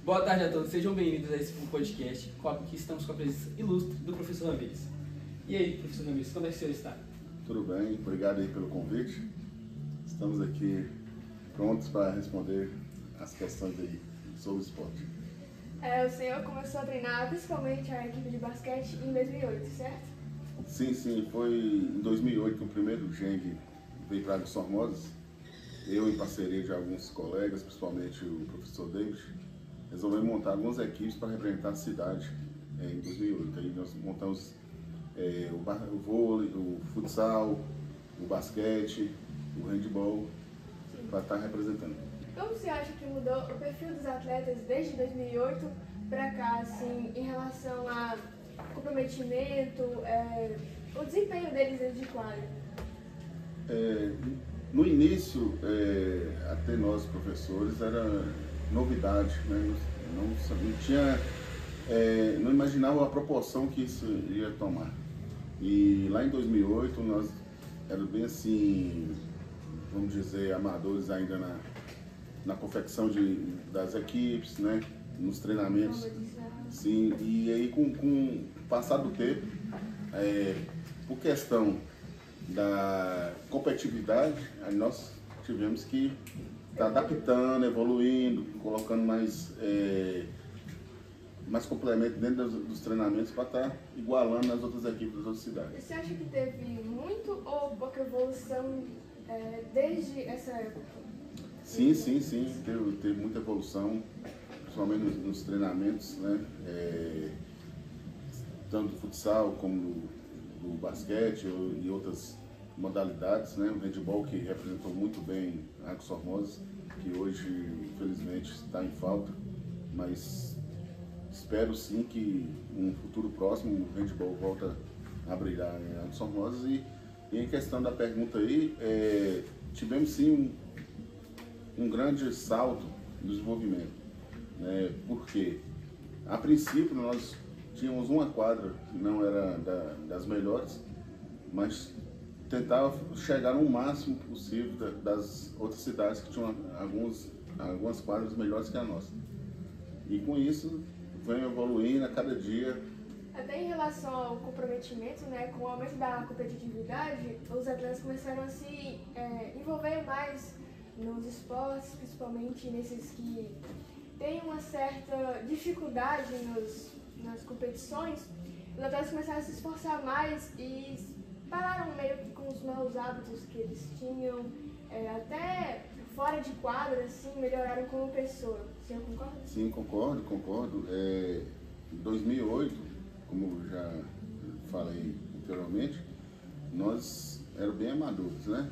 Boa tarde a todos, sejam bem-vindos a esse podcast, que estamos com a presença ilustre do professor Ramires. E aí, professor Ramires, como é que o senhor está? Tudo bem, obrigado aí pelo convite. Estamos aqui prontos para responder as questões aí sobre o esporte. O senhor começou a treinar principalmente a equipe de basquete em 2008, certo? Sim, foi em 2008 que o primeiro Geng veio para Águas Formosas. Eu, em parceria de alguns colegas, principalmente o professor David, resolvemos montar algumas equipes para representar a cidade em 2008. Aí nós montamos o vôlei, o futsal, o basquete, o handball, para estar representando. Como você acha que mudou o perfil dos atletas desde 2008 para cá, assim, em relação a comprometimento, o desempenho deles dentro de quadra? No início, até nós professores, era novidade, né? Não imaginava a proporção que isso ia tomar. E lá em 2008 nós éramos bem assim, vamos dizer, amadores ainda na confecção das equipes, né? Nos treinamentos. Sim, e aí com o passar do tempo, por questão da competitividade, aí nós tivemos que estar adaptando, evoluindo, colocando mais complemento dentro dos treinamentos para estar igualando as outras equipes das outras cidades. Você acha que teve muito ou pouca evolução desde essa época? Sim, teve muita evolução, principalmente nos treinamentos, né? Tanto do futsal como do basquete e outras modalidades, né? O handball, que representou muito bem Águas Formosas, que hoje, infelizmente, está em falta, mas espero sim que em um futuro próximo o handball volta a brilhar em Águas Formosas. E em questão da pergunta aí, tivemos sim um grande salto no desenvolvimento, né? Porque a princípio nós tínhamos uma quadra que não era das melhores, mas tentava chegar no máximo possível das outras cidades que tinham algumas quadras melhores que a nossa. E com isso vem evoluindo a cada dia. Até em relação ao comprometimento, né, com o aumento da competitividade, os atletas começaram a se envolver mais nos esportes, principalmente nesses que têm uma certa dificuldade nas competições. Os atletas começaram a se esforçar mais e pararam meio que com os maus hábitos que eles tinham, até fora de quadra, assim, melhoraram como pessoa. Você concorda? Sim, concordo. Em 2008, como eu já falei anteriormente, nós éramos bem amadores, né?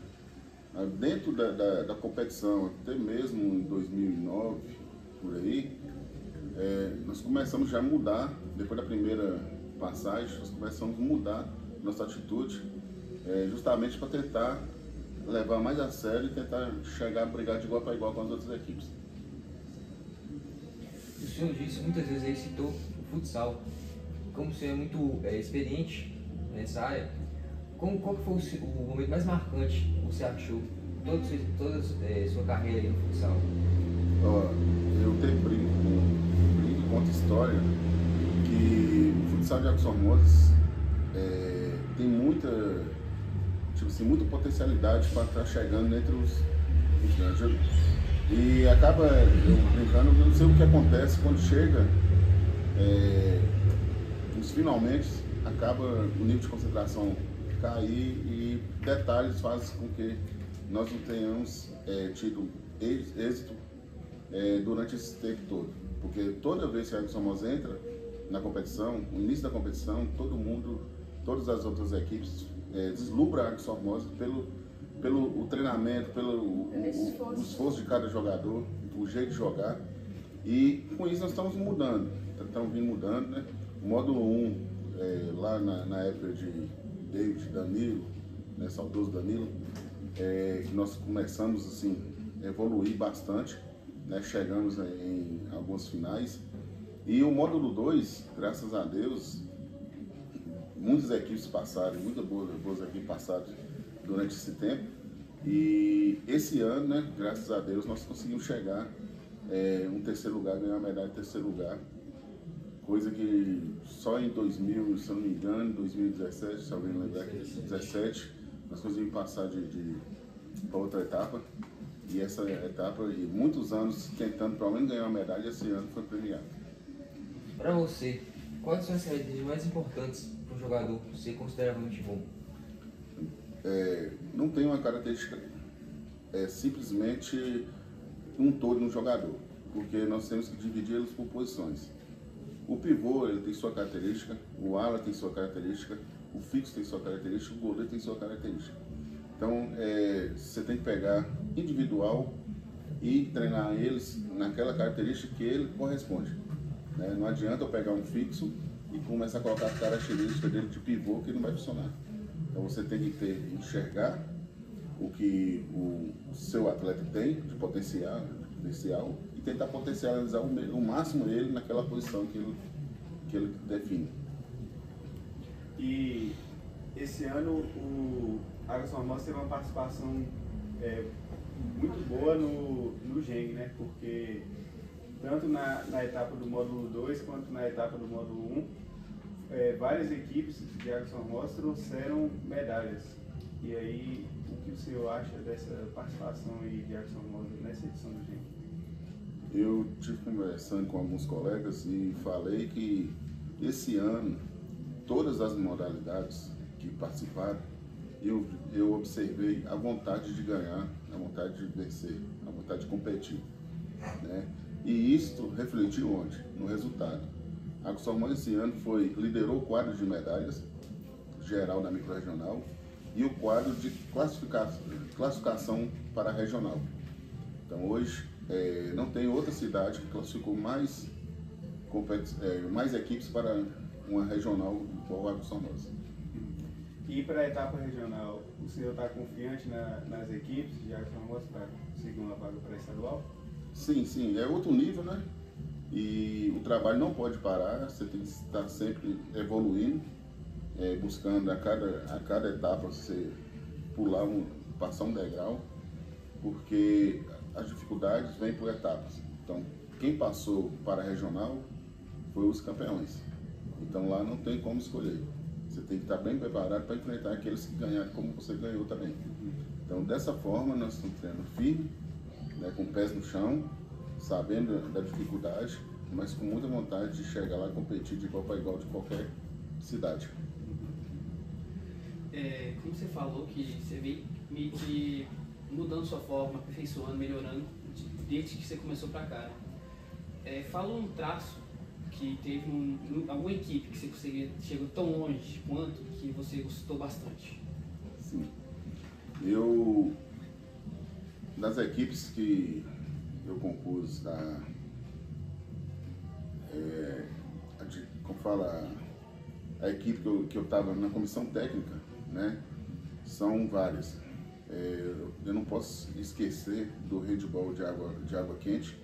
Dentro da competição, até mesmo em 2009, por aí, nós começamos já a mudar, depois da primeira passagem, nós começamos a mudar nossa atitude, justamente para tentar levar mais a sério e tentar chegar a brigar de igual para igual com as outras equipes. O senhor disse, muitas vezes aí citou o futsal. Como você é muito experiente nessa área, qual foi o momento mais marcante que você achou toda a sua carreira aí no futsal? Eu tenho brinco conta história que o futsal de Águas Formosas tem muita potencialidade para estar chegando entre os grandes. E acaba, eu brincando, eu não sei o que acontece quando chega, finalmente acaba o nível de concentração cair e detalhes fazem com que nós não tenhamos tido êxito durante esse tempo todo. Porque toda vez que a Águas Formosas entra na competição, no início da competição, todas as outras equipes deslumbram a Águas Formosas pelo treinamento, pelo esforço de cada jogador, o jeito de jogar. E com isso nós estamos mudando, né? O módulo 1, lá na época de David, Danilo, né, saudoso Danilo, que nós começamos assim, a evoluir bastante, né? Chegamos em algumas finais. E o módulo 2, graças a Deus, muitas equipes passaram, muitas boas equipes passaram durante esse tempo. E esse ano, né, graças a Deus, nós conseguimos chegar um terceiro lugar, ganhar uma medalha de terceiro lugar. Coisa que só em 2000, se eu não me engano, 2017, se alguém lembrar, 2017, nós conseguimos passar para outra etapa. E essa etapa, e muitos anos tentando pelo menos ganhar uma medalha, esse ano foi premiado. Para você, quais são as características mais importantes para um jogador ser consideravelmente bom? Não tem uma característica, simplesmente um todo no jogador, porque nós temos que dividi-los por posições. O pivô ele tem sua característica, o ala tem sua característica, o fixo tem sua característica, o goleiro tem sua característica. Então, você tem que pegar individual e treinar eles naquela característica que ele corresponde. Né? Não adianta eu pegar um fixo e começar a colocar as características dele de pivô que não vai funcionar. Então, você tem que enxergar o que o seu atleta tem de potencial e tentar potencializar o máximo ele naquela posição que ele define. E esse ano o Águas Formosas teve uma participação muito boa no GENG, né? Porque tanto na etapa do módulo 2 quanto na etapa do módulo 1, várias equipes de Águas Formosas trouxeram medalhas. E aí, o que o senhor acha dessa participação aí de Águas Formosas nessa edição do GENG? Eu estive conversando com alguns colegas e falei que esse ano, todas as modalidades que participaram, eu observei a vontade de ganhar, a vontade de vencer, a vontade de competir. Né? E isso refletiu onde? No resultado. A Águas Formosas esse ano liderou o quadro de medalhas geral da microrregional e o quadro de classificação para a regional. Então hoje não tem outra cidade que classificou mais equipes para uma regional igual a Águas Formosas. E para a etapa regional, o senhor está confiante nas equipes de Águas Formosas para conseguir uma vaga para estadual? Sim, é outro nível, né? E o trabalho não pode parar, você tem que estar sempre evoluindo, buscando a cada etapa você passar um degrau, porque as dificuldades vêm por etapas. Então, quem passou para a regional foi os campeões. Então lá não tem como escolher. Você tem que estar bem preparado para enfrentar aqueles que ganharam como você ganhou também. Então, dessa forma, nós estamos treinando firme, né, com pés no chão, sabendo da dificuldade, mas com muita vontade de chegar lá e competir de igual para igual de qualquer cidade. Como você falou, que você veio meio que mudando sua forma, aperfeiçoando, melhorando, desde que você começou para cá. Fala um traço que teve alguma equipe que você chegou tão longe quanto que você gostou bastante. Sim. Das equipes que eu compus a equipe que eu estava na comissão técnica, né, são várias. Eu não posso esquecer do handball de água quente,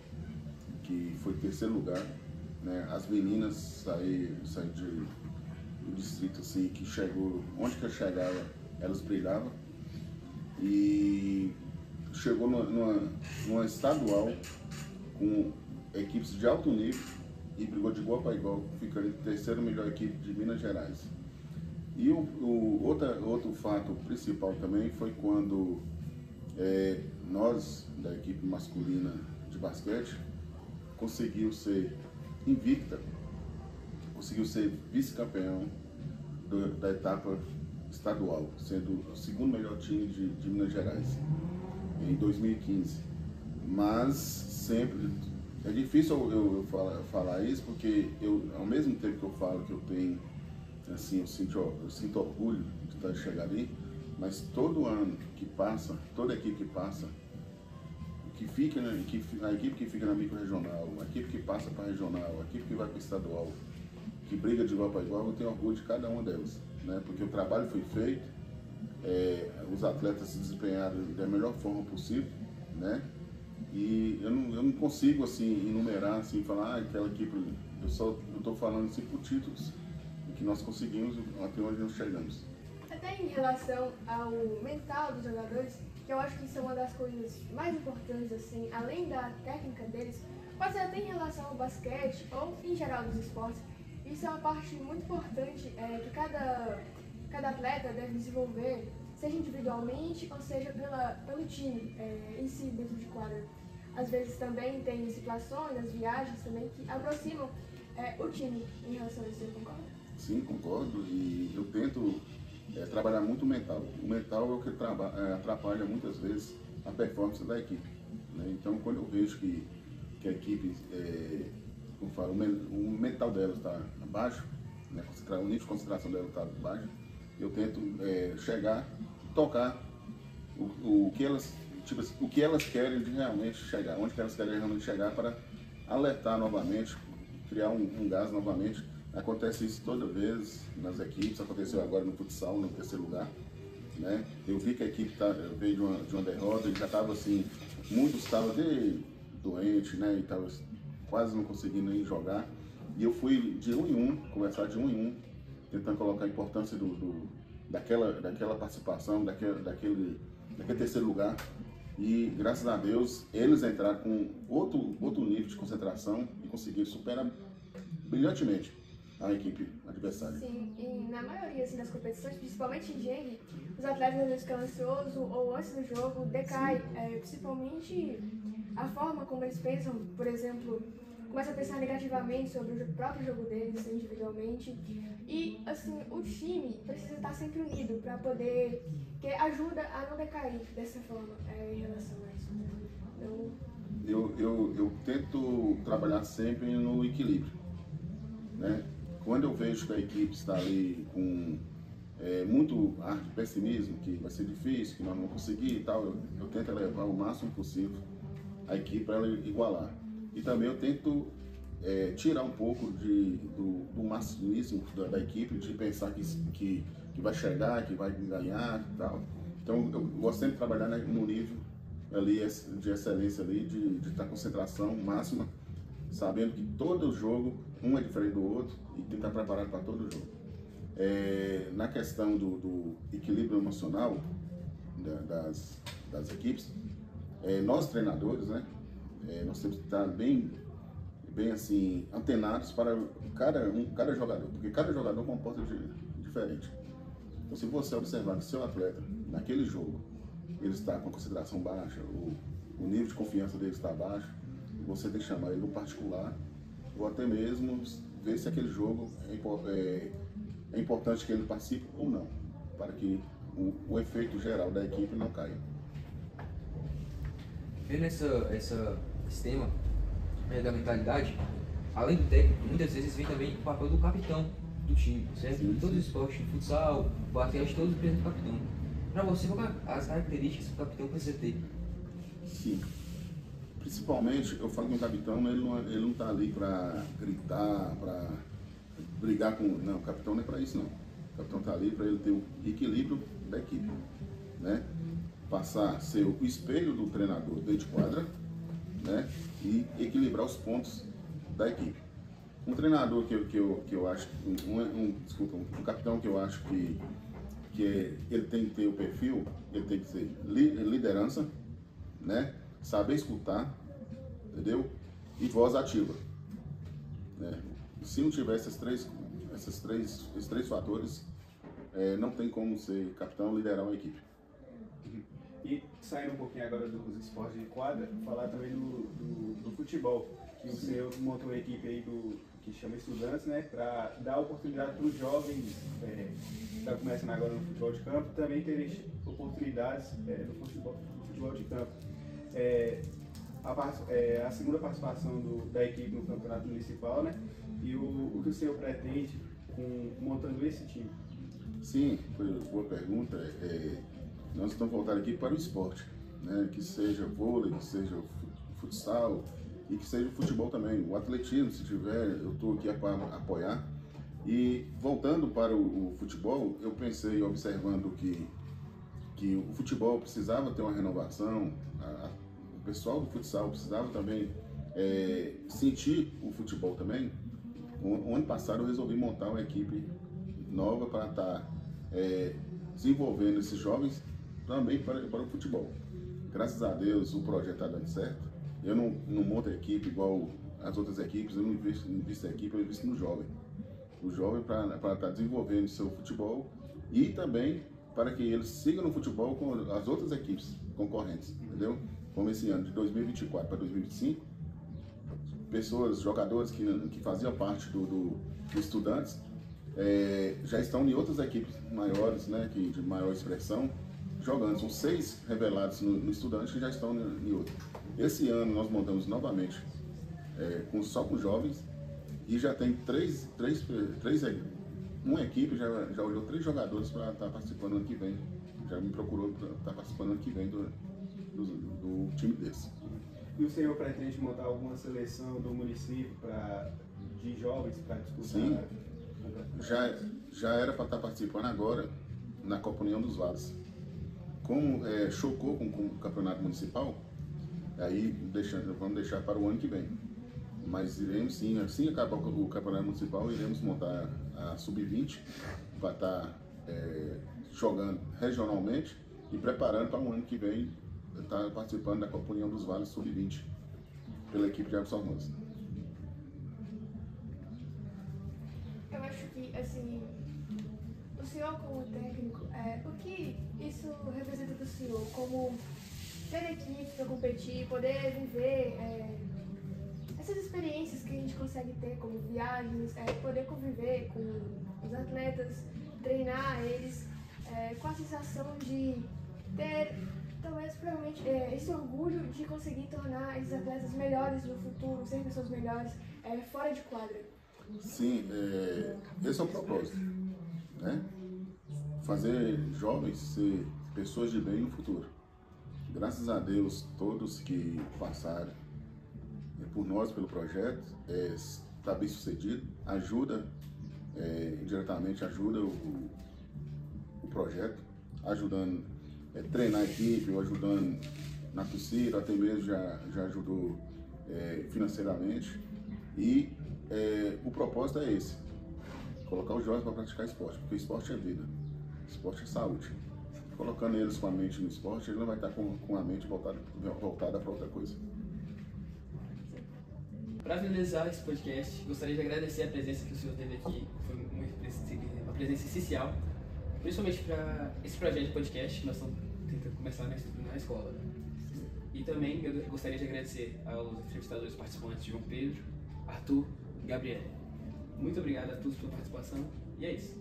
que foi terceiro lugar. Né? As meninas saíram do distrito assim, que chegou, onde que eu chegava, elas brilhavam. E chegou numa estadual com equipes de alto nível e brigou de igual para igual, ficando em terceira melhor equipe de Minas Gerais. E outro fato principal também foi quando nós, da equipe masculina de basquete, conseguiu ser invicta, conseguiu ser vice-campeão da etapa estadual, sendo o segundo melhor time de Minas Gerais em 2015. Mas sempre é difícil eu falar isso, porque ao mesmo tempo que eu falo que eu tenho, assim, eu sinto orgulho de chegar ali, mas todo ano que passa, toda equipe que passa, a equipe que fica na micro-regional, a equipe que passa para a regional, a equipe que vai para o estadual, que briga de igual para igual, eu tenho orgulho de cada uma delas, né? Porque o trabalho foi feito, os atletas se desempenharam da melhor forma possível, né? E eu não consigo assim enumerar, assim, falar aquela equipe, eu estou falando assim por títulos que nós conseguimos até onde nós chegamos. Até em relação ao mental dos jogadores, que eu acho que isso é uma das coisas mais importantes, assim, além da técnica deles, pode ser até em relação ao basquete ou em geral dos esportes. Isso é uma parte muito importante que cada atleta deve desenvolver, seja individualmente ou seja pelo time em si, dentro de quadra. Às vezes também tem situações, as viagens também, que aproximam o time em relação a isso, você concorda? Sim, concordo. E eu tento trabalhar muito o mental. O mental é o que atrapalha muitas vezes a performance da equipe, né? Então, quando eu vejo que a equipe, como falo, o mental dela está baixo, né? O nível de concentração dela está baixo, eu tento chegar, tocar o que elas, tipo assim, o que elas querem de realmente chegar, onde que elas querem realmente chegar, para alertar novamente, criar um gás novamente. Acontece isso toda vez nas equipes, aconteceu agora no futsal, no terceiro lugar, né? Eu vi que a equipe veio de uma derrota, e já estava assim, muitos estavam doentes, né? E estavam quase não conseguindo nem jogar. E eu fui de um em um, conversar de um em um, tentando colocar a importância daquela participação, daquele terceiro lugar. E graças a Deus eles entraram com outro nível de concentração e conseguiram superar brilhantemente a equipe adversária. Sim, e na maioria assim, das competições, principalmente em Jeng, os atletas às vezes ficam ansiosos ou antes do jogo decai, principalmente a forma como eles pensam, por exemplo, começam a pensar negativamente sobre o próprio jogo deles individualmente. E assim, o time precisa estar sempre unido para poder, que ajuda a não decair dessa forma em relação a isso. Então, eu tento trabalhar sempre no equilíbrio, né? Quando eu vejo que a equipe está ali com muito ar de pessimismo, que vai ser difícil, que nós não vamos conseguir e tal, eu tento elevar o máximo possível a equipe para ela igualar. E também eu tento tirar um pouco do massimismo da equipe, de pensar que vai chegar, que vai ganhar e tal. Então eu gosto sempre de trabalhar no nível ali de excelência ali, de estar concentração máxima, sabendo que todo jogo um é diferente do outro e tem que estar preparado para todo jogo. Na questão do equilíbrio emocional das equipes, nós treinadores, né, nós temos que estar bem assim, antenados para cada jogador, porque cada jogador comporta diferente. Então, se você observar que seu atleta, naquele jogo, ele está com a concentração baixa, o nível de confiança dele está baixo, você tem que chamar ele no particular, ou até mesmo ver se aquele jogo é importante que ele participe ou não, para que o efeito geral da equipe não caia. Vendo esse tema da mentalidade, além do técnico, muitas vezes vem também o papel do capitão do time, certo? Sim, em todos os esportes, no futsal, basquete, todos precisam do capitão. Para você, quais são as características que o capitão precisa ter? Sim. Principalmente, eu falo que o capitão, ele não está ali para gritar, para brigar com... Não, o capitão não é para isso, não. O capitão está ali para ele ter o equilíbrio da equipe, né? Passar a ser o espelho do treinador dentro de quadra, né? E equilibrar os pontos da equipe. Um treinador que eu acho... um capitão que eu acho que ele tem que ter o perfil, ele tem que ser liderança, né? Saber escutar, entendeu? E voz ativa, né? Se não tiver esses três fatores, não tem como ser capitão, liderar uma equipe. E saindo um pouquinho agora dos esportes de quadra, falar também do futebol, que o senhor montou uma equipe aí que chama Estudantes, né, para dar oportunidade para os jovens que estão começando agora no futebol de campo, também terem oportunidades no futebol de campo. A segunda participação da equipe no campeonato municipal, né, e o que o senhor pretende montando esse time? Sim, foi uma boa pergunta. Nós estamos voltando aqui para o esporte, né, que seja vôlei, que seja futsal e que seja o futebol também. O atletismo, se tiver, eu estou aqui para apoiar. E voltando para o futebol, eu pensei, observando que o futebol precisava ter uma renovação, o pessoal do futsal precisava também sentir o futebol também. O ano passado eu resolvi montar uma equipe nova para estar desenvolvendo esses jovens também para o futebol. Graças a Deus o projeto está dando certo. Eu não monto a equipe igual as outras equipes, eu não invisto a equipe, eu invisto no jovem. O jovem para estar desenvolvendo seu futebol e também para que eles sigam no futebol com as outras equipes concorrentes, entendeu? Como esse ano de 2024 para 2025, jogadores que faziam parte do Estudantes, já estão em outras equipes maiores, né, de maior expressão, jogando. São 6 revelados no Estudante que já estão em outro. Esse ano nós montamos novamente só com jovens e já tem uma equipe já olhou 3 jogadores para estar participando ano que vem. Já me procurou para estar participando ano que vem do time deles. E o senhor pretende montar alguma seleção do município de jovens para disputar? Sim, já era para estar participando agora na Copa União dos Vales. Como chocou com o campeonato municipal, aí vamos deixar para o ano que vem. Mas iremos sim, assim acabar o campeonato municipal, iremos montar a Sub-20 para estar jogando regionalmente e preparando para o ano que vem estar participando da Copa União dos Vales Sub-20 pela equipe de Águas Formosas. Eu acho que, assim, o senhor como técnico, o que isso representa para o senhor? Como ter equipe para competir, poder viver essas experiências que a gente consegue ter, como viagens, poder conviver com os atletas, treinar eles, com a sensação de ter, talvez, provavelmente, esse orgulho de conseguir tornar esses atletas melhores no futuro, ser pessoas melhores fora de quadra. Sim, esse é o propósito, né? Fazer jovens ser pessoas de bem no futuro. Graças a Deus, todos que passaram por nós, pelo projeto, está bem sucedido, ajuda, indiretamente ajuda o projeto, ajudando a treinar a equipe, ou ajudando na torcida, até mesmo já ajudou financeiramente. E o propósito é esse, colocar os jovens para praticar esporte, porque esporte é vida, esporte é saúde. Colocando eles com a mente no esporte, ele não vai estar com a mente voltada para outra coisa. Para finalizar esse podcast, gostaria de agradecer a presença que o senhor teve aqui, foi uma presença essencial, principalmente para esse projeto de podcast que nós estamos tentando começar na escola. E também eu gostaria de agradecer aos entrevistadores participantes João Pedro, Arthur e Gabriel. Muito obrigado a todos pela participação e é isso.